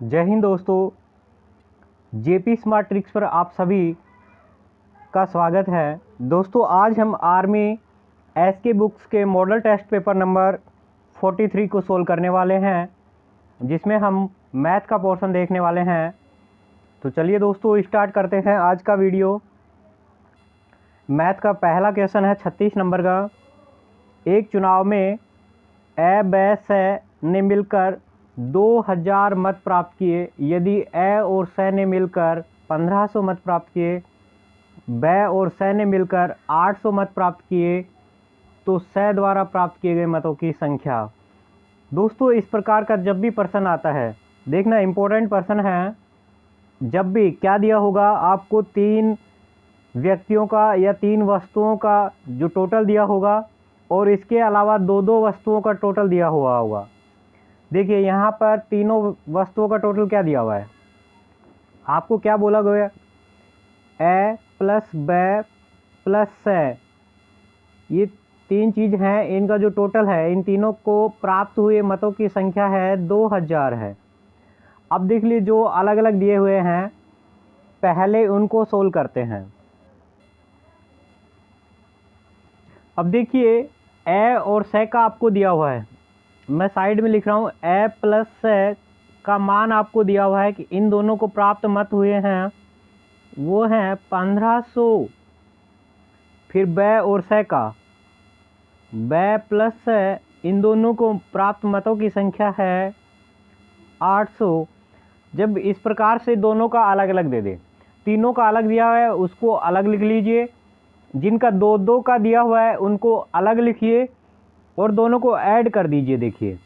जय हिंद दोस्तों। JP smart tricks पर आप सभी का स्वागत है। दोस्तों आज हम आर्मी एसके बुक्स के मॉडल टेस्ट पेपर नंबर 43 को सोल्व करने वाले हैं, जिसमें हम मैथ का पोर्शन देखने वाले हैं। तो चलिए दोस्तों स्टार्ट करते हैं आज का वीडियो। मैथ का पहला क्वेश्चन है 36 नंबर का। एक चुनाव में ए ब स ने मिलकर 2000 मत प्राप्त किए। यदि ए और स ने मिलकर 1500 मत प्राप्त किए, ब और स ने मिलकर 800 मत प्राप्त किए, तो स द्वारा प्राप्त किए गए मतों की संख्या। दोस्तों इस प्रकार का जब भी प्रश्न आता है, देखना इम्पोर्टेंट प्रश्न है। जब भी क्या दिया होगा आपको, 3 व्यक्तियों का या 3 वस्तुओं का जो टोटल दिया होगा, और इसके अलावा 2-2 वस्तुओं का टोटल दिया हुआ होगा। देखिए यहाँ पर तीनों वस्तुओं का टोटल क्या दिया हुआ है, आपको क्या बोला गया, ए प्लस ब प्लस स, ये 3 चीज़ हैं, इनका जो टोटल है, इन तीनों को प्राप्त हुए मतों की संख्या है 2000 है। अब देख लीजिए जो अलग अलग दिए हुए हैं, पहले उनको सोल्व करते हैं। अब देखिए ए और स का आपको दिया हुआ है, मैं साइड में लिख रहा हूँ। ए प्लस स का मान आपको दिया हुआ है कि इन दोनों को प्राप्त मत हुए हैं वो हैं 1500। फिर ब और स का, ब प्लस स, इन दोनों को प्राप्त मतों की संख्या है 800। जब इस प्रकार से दोनों का अलग अलग दे दे, तीनों का अलग दिया है उसको अलग लिख लीजिए, जिनका 2-2 का दिया हुआ है उनको अलग लिखिए और दोनों को ऐड कर दीजिए। देखिए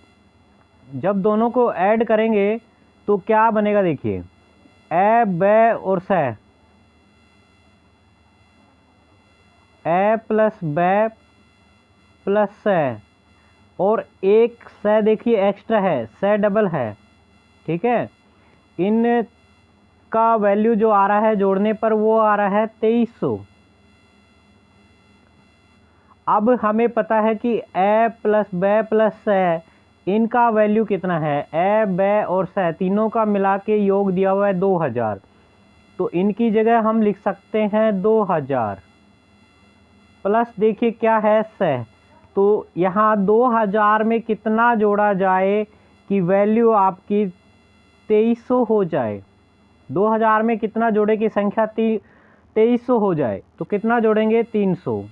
जब दोनों को ऐड करेंगे तो क्या बनेगा, देखिए ए ब और स, ए प्लस ब प्लस स, और एक स देखिए एक्स्ट्रा है, स डबल है, ठीक है। इन का वैल्यू जो आ रहा है जोड़ने पर वो आ रहा है 2300। अब हमें पता है कि ए प्लस ब प्लस स, इनका वैल्यू कितना है, ए ब और स तीनों का मिला के योग दिया हुआ है 2000, तो इनकी जगह हम लिख सकते हैं 2000 प्लस देखिए क्या है स। तो यहाँ 2000 में कितना जोड़ा जाए कि वैल्यू आपकी 2300 हो जाए। 2000 में कितना जोड़े की संख्या 2300 हो जाए, तो कितना जोड़ेंगे 300।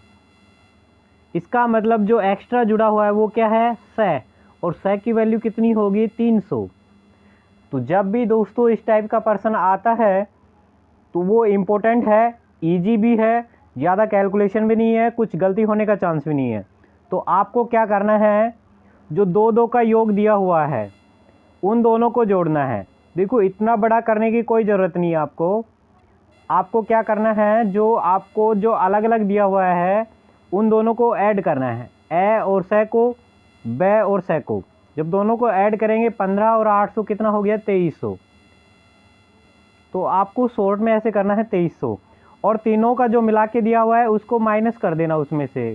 इसका मतलब जो एक्स्ट्रा जुड़ा हुआ है वो क्या है, स, और स की वैल्यू कितनी होगी 300। तो जब भी दोस्तों इस टाइप का प्रश्न आता है तो वो इम्पोर्टेंट है, इजी भी है, ज़्यादा कैलकुलेशन भी नहीं है, कुछ गलती होने का चांस भी नहीं है। तो आपको क्या करना है, जो 2-2 का योग दिया हुआ है उन दोनों को जोड़ना है। देखो इतना बड़ा करने की कोई ज़रूरत नहीं है आपको क्या करना है, जो आपको जो अलग अलग दिया हुआ है उन दोनों को ऐड करना है, ए और स को, ब और स को। जब दोनों को ऐड करेंगे 15 और 800 कितना हो गया 2300। तो आपको शॉर्ट में ऐसे करना है 2300, और तीनों का जो मिला के दिया हुआ है उसको माइनस कर देना उसमें से।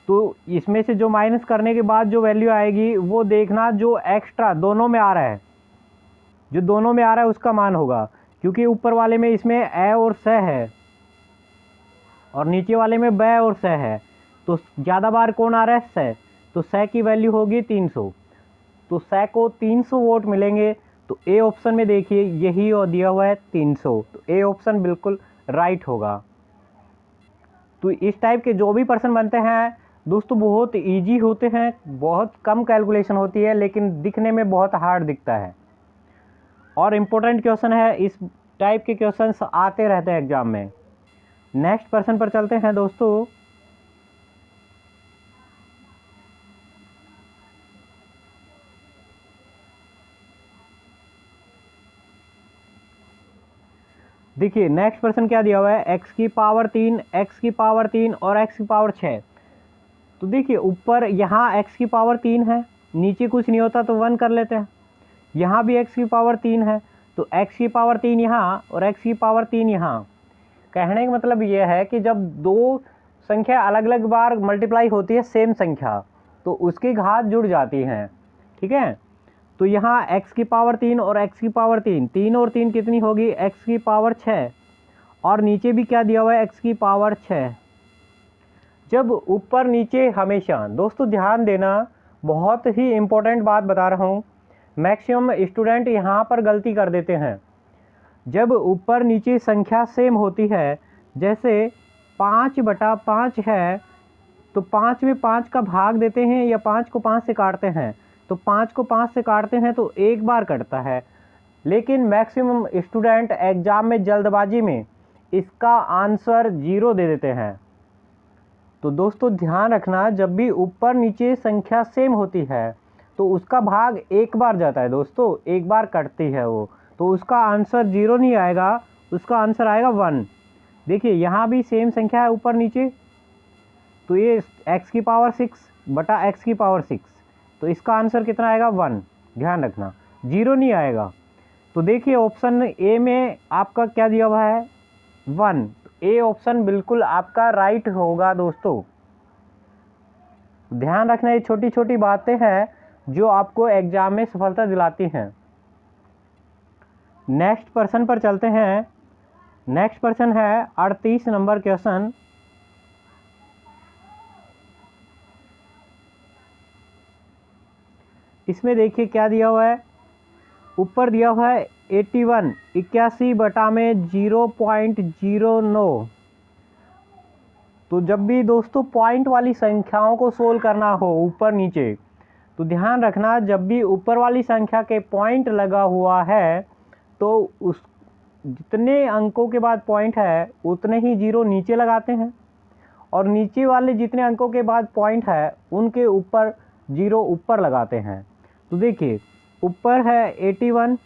तो इसमें से जो माइनस करने के बाद जो वैल्यू आएगी वो देखना, जो एक्स्ट्रा दोनों में आ रहा है, जो दोनों में आ रहा है उसका मान होगा, क्योंकि ऊपर वाले में इसमें ए और स है और नीचे वाले में ब और स है, तो ज़्यादा बार कौन आ रहा है, स। तो स की वैल्यू होगी 300, तो स को 300 वोट मिलेंगे। तो ए ऑप्शन में देखिए यही और दिया हुआ है 300, तो ए ऑप्शन बिल्कुल राइट होगा। तो इस टाइप के जो भी प्रश्न बनते हैं दोस्तों बहुत इजी होते हैं, बहुत कम कैलकुलेशन होती है, लेकिन दिखने में बहुत हार्ड दिखता है और इम्पोर्टेंट क्वेश्चन है। इस टाइप के क्वेश्चंस आते रहते हैं एग्जाम में। नेक्स्ट प्रश्न पर चलते हैं दोस्तों। देखिए नेक्स्ट प्रश्न क्या दिया हुआ है, x की पावर 3, x की पावर 3 और x की पावर 6। तो देखिए ऊपर यहाँ x की पावर 3 है, नीचे कुछ नहीं होता तो 1 कर लेते हैं। यहाँ भी x की पावर 3 है, तो x की पावर 3 यहाँ और x की पावर 3 यहाँ। कहने का मतलब यह है कि जब दो संख्या अलग अलग बार मल्टीप्लाई होती है सेम संख्या, तो उसकी घात जुड़ जाती हैं, ठीक है। तो यहाँ x की पावर 3 और x की पावर 3, 3 और 3 कितनी होगी, x की पावर 6, और नीचे भी क्या दिया हुआ है, x की पावर 6। जब ऊपर नीचे हमेशा, दोस्तों ध्यान देना, बहुत ही इम्पोर्टेंट बात बता रहा हूँ, मैक्सिमम स्टूडेंट यहाँ पर गलती कर देते हैं। जब ऊपर नीचे संख्या सेम होती है, जैसे 5/5 है, तो 5 में 5 का भाग देते हैं या 5 को 5 से काटते हैं, तो 5 को 5 से काटते हैं तो एक बार कटता है। लेकिन मैक्सिमम स्टूडेंट एग्ज़ाम में जल्दबाजी में इसका आंसर 0 दे देते हैं। तो दोस्तों ध्यान रखना, जब भी ऊपर नीचे संख्या सेम होती है तो उसका भाग एक बार जाता है दोस्तों, एक बार कटती है वो, तो उसका आंसर 0 नहीं आएगा, उसका आंसर आएगा 1। देखिए यहाँ भी सेम संख्या है ऊपर नीचे, तो ये x की पावर 6 बटा x की पावर 6, तो इसका आंसर कितना आएगा, 1। ध्यान रखना 0 नहीं आएगा। तो देखिए ऑप्शन ए में आपका क्या दिया हुआ है, 1। ए ऑप्शन बिल्कुल आपका राइट होगा दोस्तों। ध्यान रखना, ये छोटी छोटी बातें हैं जो आपको एग्जाम में सफलता दिलाती हैं। नेक्स्ट पर्सन पर चलते हैं। नेक्स्ट पर्सन है 38 नंबर क्वेश्चन। इसमें देखिए क्या दिया हुआ है, ऊपर दिया हुआ है 81, 81 बटा में 0.09। तो जब भी दोस्तों पॉइंट वाली संख्याओं को सोल्व करना हो ऊपर नीचे, तो ध्यान रखना, जब भी ऊपर वाली संख्या के पॉइंट लगा हुआ है तो उस जितने अंकों के बाद पॉइंट है उतने ही 0 नीचे लगाते हैं, और नीचे वाले जितने अंकों के बाद पॉइंट है उनके ऊपर 0 ऊपर लगाते हैं। तो देखिए ऊपर है 81,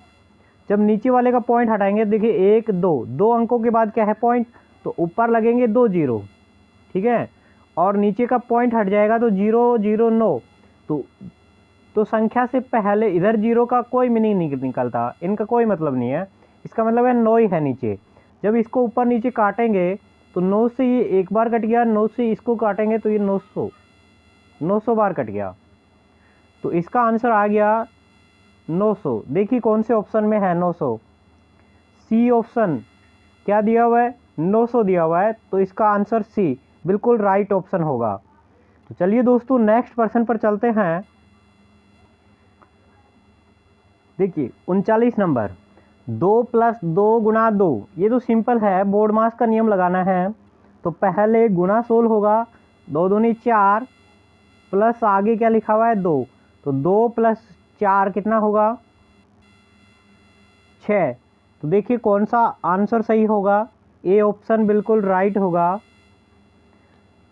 जब नीचे वाले का पॉइंट हटाएंगे, देखिए 1 2, 2 अंकों के बाद क्या है पॉइंट, तो ऊपर लगेंगे 2 0, ठीक है, और नीचे का पॉइंट हट जाएगा तो 0 0 9। तो संख्या से पहले इधर 0 का कोई मीनिंग नहीं निकलता, इनका कोई मतलब नहीं है, इसका मतलब है 9 ही है नीचे। जब इसको ऊपर नीचे काटेंगे तो 9 से ये एक बार कट गया, 9 से इसको काटेंगे तो ये 900 बार कट गया, तो इसका आंसर आ गया 900। देखिए कौन से ऑप्शन में है 900, सी ऑप्शन क्या दिया हुआ है, 900 दिया हुआ है, तो इसका आंसर सी बिल्कुल राइट ऑप्शन होगा। तो चलिए दोस्तों नेक्स्ट पर्सन पर चलते हैं। देखिए 39 नंबर, 2 + 2 × 2, ये तो सिंपल है, बोर्ड मास का नियम लगाना है। तो पहले गुना सोल होगा, 2 दूनी 4, प्लस आगे क्या लिखा हुआ है 2, तो 2 + 4 कितना होगा 6। तो देखिए कौन सा आंसर सही होगा, ए ऑप्शन बिल्कुल राइट होगा।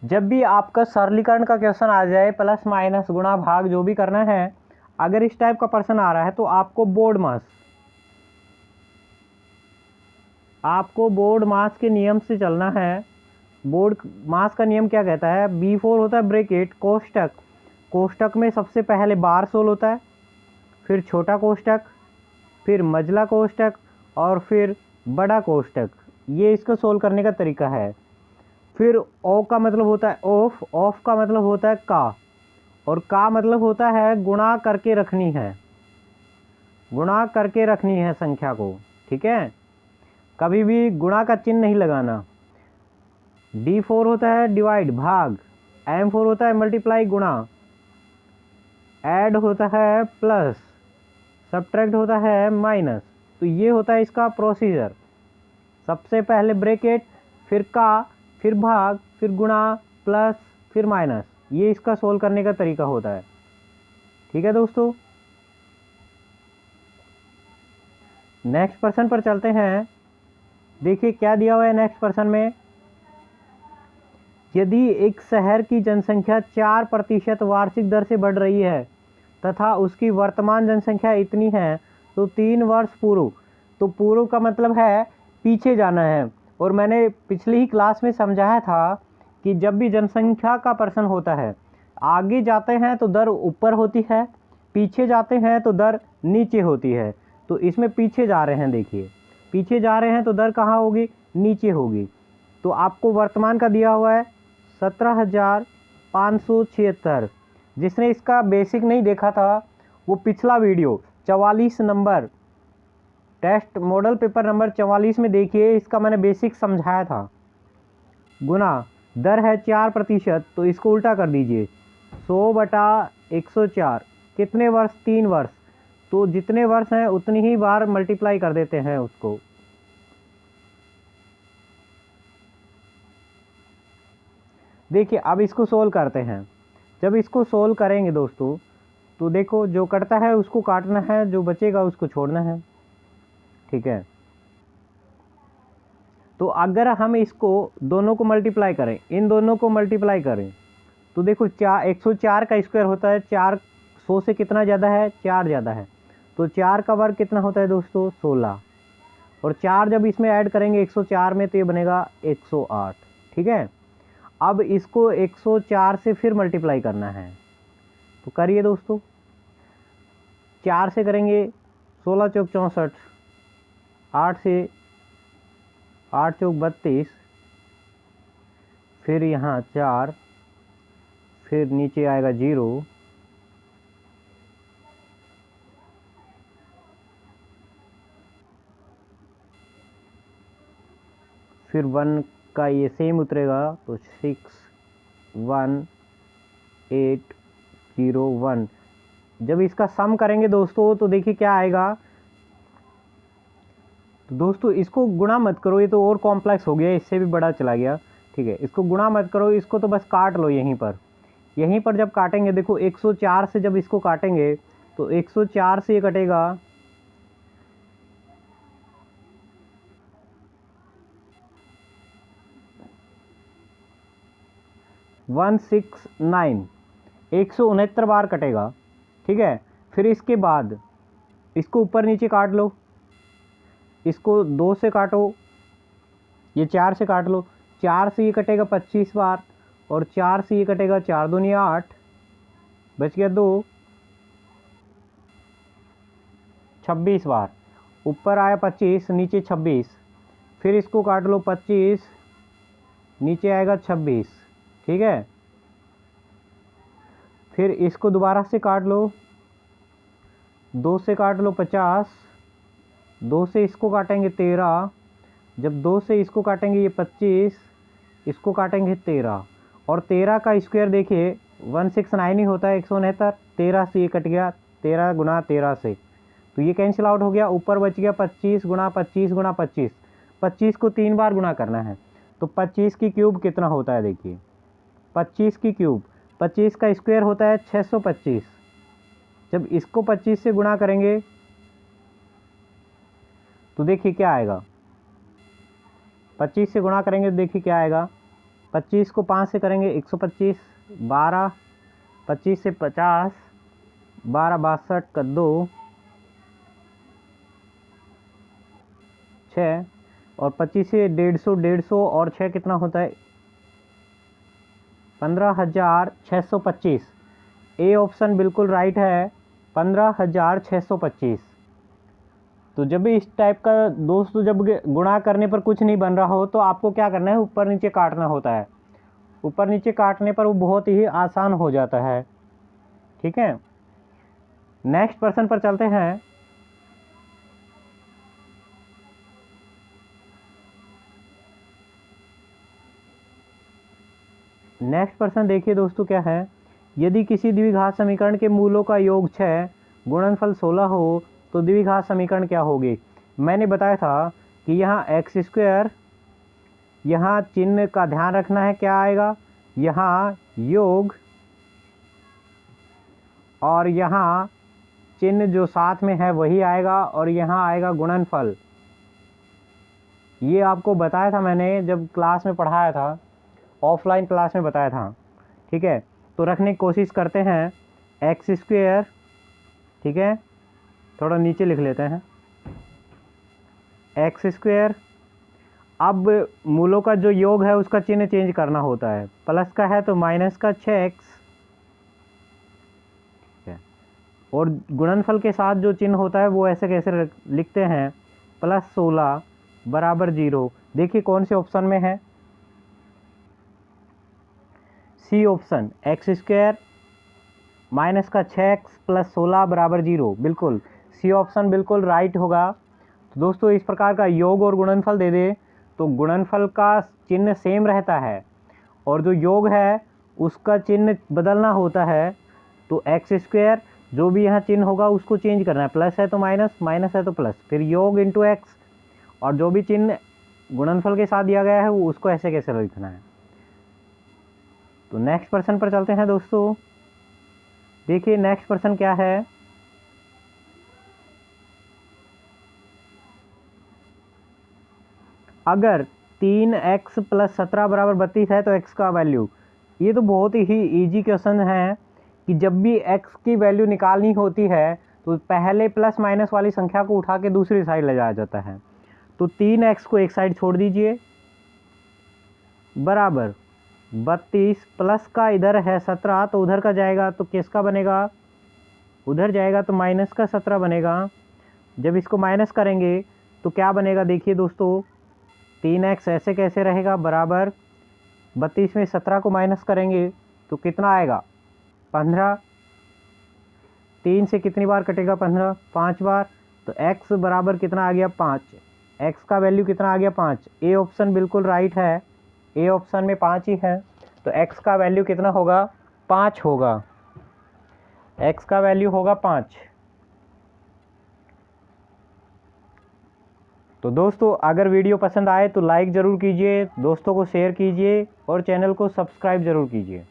जब भी आपका सरलीकरण का क्वेश्चन आ जाए, प्लस माइनस गुणा भाग जो भी करना है, अगर इस टाइप का पर्सन आ रहा है तो आपको बोर्ड मास के नियम से चलना है। बोर्ड मास का नियम क्या कहता है, B4 होता है ब्रैकेट कोष्टक, कोष्टक में सबसे पहले बार सोल होता है, फिर छोटा कोष्टक, फिर मझला कोष्टक, और फिर बड़ा कोष्टक। ये इसको सोल्व करने का तरीका है। फिर ओ का मतलब होता है ऑफ, ऑफ का मतलब होता है का, और का मतलब होता है गुणा करके रखनी है, गुणा करके रखनी है संख्या को, ठीक है, कभी भी गुणा का चिन्ह नहीं लगाना। D4 होता है डिवाइड भाग, M4 होता है मल्टीप्लाई गुणा, ऐड होता है प्लस, सब्ट्रैक्ट होता है माइनस। तो ये होता है इसका प्रोसीजर, सबसे पहले ब्रैकेट, फिर का, फिर भाग, फिर गुणा, प्लस, फिर माइनस। ये इसका सोल्व करने का तरीका होता है, ठीक है दोस्तों। नेक्स्ट पर्सन पर चलते हैं। देखिए क्या दिया हुआ है नेक्स्ट पर्सन में, यदि एक शहर की जनसंख्या 4% वार्षिक दर से बढ़ रही है तथा उसकी वर्तमान जनसंख्या इतनी है, तो 3 वर्ष पूर्व, तो पूर्व का मतलब है पीछे जाना है, और मैंने पिछली ही क्लास में समझाया था कि जब भी जनसंख्या का प्रश्न होता है, आगे जाते हैं तो दर ऊपर होती है, पीछे जाते हैं तो दर नीचे होती है। तो इसमें पीछे जा रहे हैं, देखिए पीछे जा रहे हैं तो दर कहाँ होगी, नीचे होगी। तो आपको वर्तमान का दिया हुआ है 17,576। जिसने इसका बेसिक नहीं देखा था वो पिछला video 44 number test model paper number 44 में देखिए, इसका मैंने बेसिक समझाया था। गुना दर है 4%, तो इसको उल्टा कर दीजिए, 100/104 कितने वर्ष, 3 वर्ष, तो जितने वर्ष हैं उतनी ही बार मल्टीप्लाई कर देते हैं उसको। देखिए अब इसको सोल्व करते हैं। जब इसको सोल्व करेंगे दोस्तों, तो देखो जो कटता है उसको काटना है, जो बचेगा उसको छोड़ना है, ठीक है। तो अगर हम इसको दोनों को मल्टीप्लाई करें, इन दोनों को मल्टीप्लाई करें, तो देखो 104 का स्क्वायर होता है 400 से कितना ज़्यादा है, 4 ज़्यादा है, तो 4 का वर्ग कितना होता है दोस्तों, 16, और 4 जब इसमें ऐड करेंगे 104 में तो ये बनेगा 108, ठीक है। अब इसको 104 से फिर मल्टीप्लाई करना है, तो करिए दोस्तों। 4 से करेंगे 16 चौक 64, 8 से 8 चौक 32, फिर यहाँ 4, फिर नीचे आएगा 0, फिर 1 का ये सेम उतरेगा, तो 61801। जब इसका सम करेंगे दोस्तों तो देखिए क्या आएगा। तो दोस्तों इसको गुणा मत करो, ये तो और कॉम्प्लेक्स हो गया, इससे भी बड़ा चला गया, ठीक है। इसको गुणा मत करो, इसको तो बस काट लो यहीं पर। यहीं पर जब काटेंगे देखो 104 से जब इसको काटेंगे तो 104 से ये कटेगा 169, 169 बार कटेगा, ठीक है। फिर इसके बाद इसको ऊपर नीचे काट लो, इसको 2 से काटो, ये 4 से काट लो, 4 से ये कटेगा 25 बार, और 4 से ये कटेगा 4 दूनी 8, बच गया 2, 26 बार, ऊपर आया 25 नीचे 26, फिर इसको काट लो 25, नीचे आएगा 26, ठीक है। फिर इसको दोबारा से काट लो, 2 से काट लो 50, 2 से इसको काटेंगे 13, जब 2 से इसको काटेंगे ये 25, इसको काटेंगे 13, और 13 का स्क्वायर देखिए 169 ही होता है, 169, 13 से ये कट गया, 13 गुना 13 से, तो ये कैंसिल आउट हो गया, ऊपर बच गया 25 गुना 25 गुना 25, 25 को 3 बार गुना करना है, तो 25 की क्यूब कितना होता है, देखिए 25 की क्यूब, 25 का स्क्वायर होता है 625, जब इसको 25 से गुणा करेंगे तो देखिए क्या आएगा, 25 से गुणा करेंगे तो देखिए क्या आएगा, 25 को 5 से करेंगे 125, 12, 25 से 50, 12 62 का 2, 6, और 25 से 150, 150 और 6 कितना होता है, 15,625। ए ऑप्शन बिल्कुल राइट है, 15,625। तो जब भी इस टाइप का दोस्तों जब गुणा करने पर कुछ नहीं बन रहा हो तो आपको क्या करना है, ऊपर नीचे काटना होता है। ऊपर नीचे काटने पर वो बहुत ही आसान हो जाता है, ठीक है। नेक्स्ट प्रश्न पर चलते हैं। नेक्स्ट प्रश्न देखिए दोस्तों क्या है, यदि किसी द्विघात समीकरण के मूलों का योग 6, गुणनफल 16 हो तो द्विघात समीकरण क्या होगी। मैंने बताया था कि यहाँ एक्स स्क्वायर, यहाँ चिन्ह का ध्यान रखना है, क्या आएगा, यहाँ योग, और यहाँ चिन्ह जो साथ में है वही आएगा, और यहाँ आएगा गुणनफल। ये आपको बताया था मैंने जब क्लास में पढ़ाया था, ऑफलाइन क्लास में बताया था, ठीक है। तो रखने की कोशिश करते हैं, एक्स स्क्वायर, ठीक है, थोड़ा नीचे लिख लेते हैं, एक्स स्क्वायर। अब मूलों का जो योग है उसका चिन्ह चेंज करना होता है, प्लस का है तो माइनस का 6x, ठीक है, और गुणनफल के साथ जो चिन्ह होता है वो ऐसे कैसे लिखते हैं, +16 बराबर 0। देखिए कौन से ऑप्शन में है, C option, X square minus का 6x + 16 बराबर 0, बिल्कुल सी ऑप्शन बिल्कुल राइट होगा। तो दोस्तों इस प्रकार का योग और गुणनफल दे दे तो गुणनफल का चिन्ह सेम रहता है और जो योग है उसका चिन्ह बदलना होता है। तो एक्स स्क्वायर जो भी यहाँ चिन्ह होगा उसको चेंज करना है, प्लस है तो माइनस, माइनस है तो प्लस, फिर योग इंटू एक्स, और जो भी चिन्ह गुणनफल के साथ दिया गया है वो उसको ऐसे कैसे लिखना है। तो नेक्स्ट प्रश्न पर चलते हैं दोस्तों। देखिए नेक्स्ट प्रश्न क्या है। अगर 3x + 17 = 32 है तो x का वैल्यू। ये तो बहुत ही इजी क्वेश्चन है कि जब भी x की वैल्यू निकालनी होती है तो पहले प्लस माइनस वाली संख्या को उठा के दूसरी साइड ले जाया जाता है। तो 3x को एक साइड छोड़ दीजिए बराबर 32 प्लस का इधर है 17 तो उधर का जाएगा तो किसका बनेगा, उधर जाएगा तो माइनस का 17 बनेगा। जब इसको माइनस करेंगे तो क्या बनेगा, देखिए दोस्तों 3x ऐसे कैसे रहेगा बराबर 32 में 17 को माइनस करेंगे तो कितना आएगा 15। 3 से कितनी बार कटेगा 15, 5 बार। तो x बराबर कितना आ गया 5, x का वैल्यू कितना आ गया 5। ए ऑप्शन बिल्कुल राइट है, ए ऑप्शन में 5 ही है। तो x का वैल्यू कितना होगा 5 होगा, x का वैल्यू होगा 5। तो दोस्तों अगर वीडियो पसंद आए तो लाइक ज़रूर कीजिए, दोस्तों को शेयर कीजिए और चैनल को सब्सक्राइब ज़रूर कीजिए।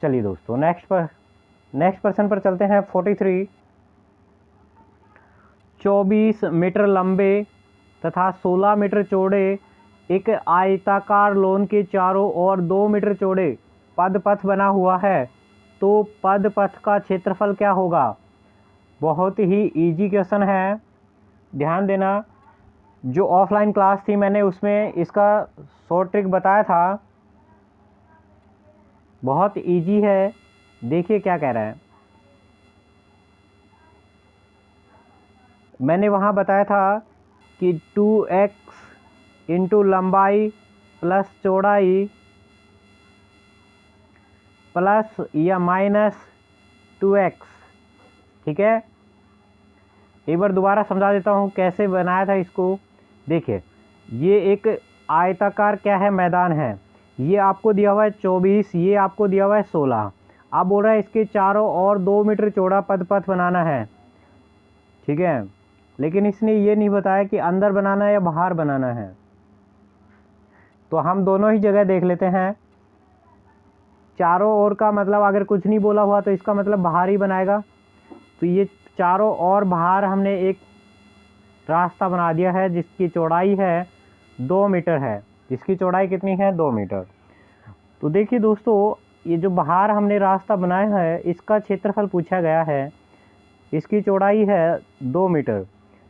चलिए दोस्तों नेक्स्ट प्रश्न पर चलते हैं। 43 24 मीटर लंबे तथा 16 मीटर चौड़े एक आयताकार लोन के चारों ओर 2 मीटर चौड़े पदपथ बना हुआ है, तो पदपथ का क्षेत्रफल क्या होगा। बहुत ही इजी क्वेश्चन है, ध्यान देना। जो ऑफलाइन क्लास थी मैंने उसमें इसका शॉर्ट ट्रिक बताया था, बहुत इजी है। देखिए क्या कह रहा है, मैंने वहाँ बताया था कि 2x इंटू लंबाई प्लस चौड़ाई प्लस या माइनस 2x, ठीक है। एक बार दोबारा समझा देता हूँ कैसे बनाया था इसको। देखिए ये एक आयताकार क्या है मैदान है, ये आपको दिया हुआ है 24, ये आपको दिया हुआ है 16। आप बोल रहा है इसके चारों ओर 2 मीटर चौड़ा पदपथ बनाना है, ठीक है। लेकिन इसने ये नहीं बताया कि अंदर बनाना है या बाहर बनाना है। तो हम दोनों ही जगह देख लेते हैं। चारों ओर का मतलब अगर कुछ नहीं बोला हुआ तो इसका मतलब बाहर ही बनाएगा। तो ये चारों ओर बाहर हमने एक रास्ता बना दिया है जिसकी चौड़ाई है 2 मीटर है। इसकी चौड़ाई कितनी है 2 मीटर। तो देखिए दोस्तों ये जो बाहर हमने रास्ता बनाया है इसका क्षेत्रफल पूछा गया है, इसकी चौड़ाई है 2 मीटर।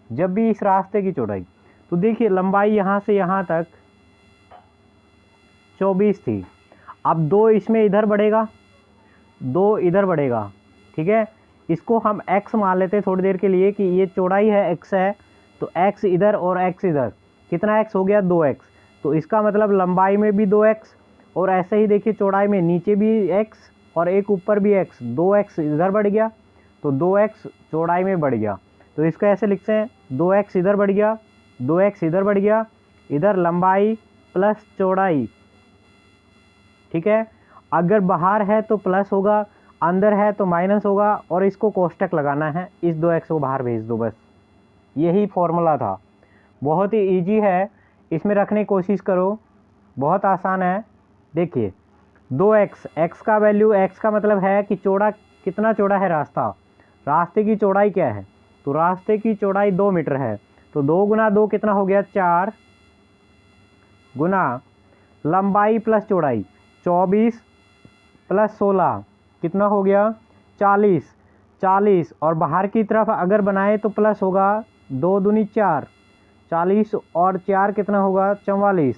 जब भी इस रास्ते की चौड़ाई, तो देखिए लंबाई यहाँ से यहाँ तक 24 थी, अब 2 इसमें इधर बढ़ेगा, 2 इधर बढ़ेगा, ठीक है। इसको हम x मान लेते हैं थोड़ी देर के लिए कि ये चौड़ाई है x है, तो x इधर और x इधर, कितना x हो गया 2x। तो इसका मतलब लंबाई में भी 2x और ऐसे ही देखिए चौड़ाई में नीचे भी x और एक ऊपर भी x, 2x इधर बढ़ गया तो 2x चौड़ाई में बढ़ गया। तो इसको ऐसे लिखते हैं 2x इधर बढ़ गया, 2x इधर बढ़ गया, इधर लंबाई प्लस चौड़ाई, ठीक है। अगर बाहर है तो प्लस होगा, अंदर है तो माइनस होगा और इसको कोष्टक लगाना है, इस 2x को बाहर भेज दो, बस यही फॉर्मूला था। बहुत ही इजी है, इसमें रखने की कोशिश करो, बहुत आसान है। देखिए 2x, x का वैल्यू, x का मतलब है कि चौड़ा कितना चौड़ा है रास्ता, रास्ते की चौड़ाई क्या है, तो रास्ते की चौड़ाई 2 मीटर है। तो 2 गुना 2 कितना हो गया 4, गुना लंबाई प्लस चौड़ाई 24 प्लस 16 कितना हो गया 40, 40 और बाहर की तरफ अगर बनाए तो प्लस होगा, 2 दूनी 4, 40 और 4 कितना होगा 44।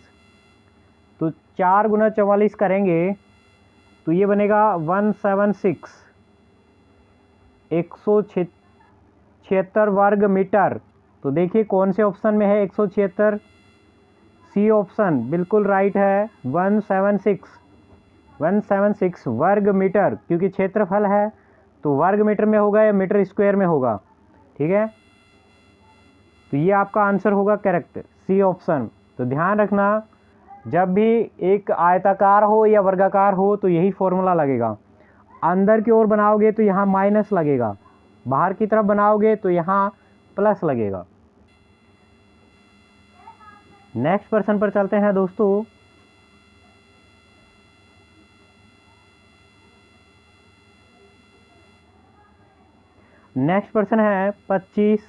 तो 4 गुना 44 करेंगे तो ये बनेगा 176, 176 वर्ग मीटर। तो देखिए कौन से ऑप्शन में है 176, सी ऑप्शन बिल्कुल राइट है, 176 वर्ग मीटर, क्योंकि क्षेत्रफल है तो वर्ग मीटर में होगा या मीटर स्क्वायर में होगा, ठीक है, तो ये आपका आंसर होगा करेक्ट, सी ऑप्शन। तो ध्यान रखना, जब भी एक आयताकार हो या वर्गाकार हो तो यही फॉर्मूला लगेगा। अंदर की ओर बनाओगे तो यहाँ माइनस लगेगा, बाहर की तरफ बनाओगे तो यहाँ प्लस लगेगा। नेक्स्ट प्रश्न पर चलते हैं दोस्तों। नेक्स्ट प्रश्न है 25,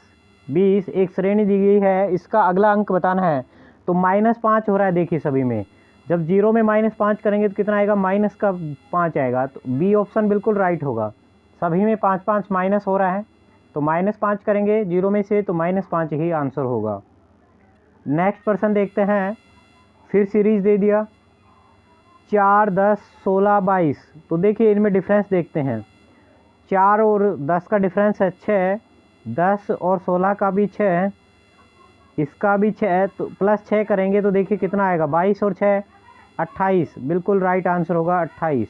20, एक श्रेणी दी गई है, इसका अगला अंक बताना है। तो -5 हो रहा है, देखिए सभी में जब जीरो में -5 करेंगे तो कितना आएगा, माइनस का 5 आएगा। तो बी ऑप्शन बिल्कुल राइट होगा, सभी में 5 5 माइनस हो रहा है, तो -5 करेंगे जीरो में से तो -5 ही आंसर होगा। नेक्स्ट प्रश्न देखते हैं, फिर सीरीज दे दिया 4, 10, 16, 22। तो देखिए इनमें डिफरेंस देखते हैं, 4 और 10 का डिफरेंस है 6, 10 और 16 का भी 6, इसका भी 6, तो +6 करेंगे तो देखिए कितना आएगा, 22 और 6 28। बिल्कुल राइट आंसर होगा 28,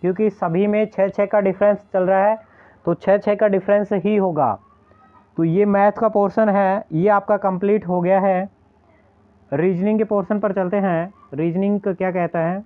क्योंकि सभी में 6 6 का डिफरेंस चल रहा है, तो 6 6 का डिफरेंस ही होगा। तो ये मैथ का पोर्शन है, ये आपका कंप्लीट हो गया है। रीजनिंग के पोर्शन पर चलते हैं। रीजनिंग का क्या कहता है,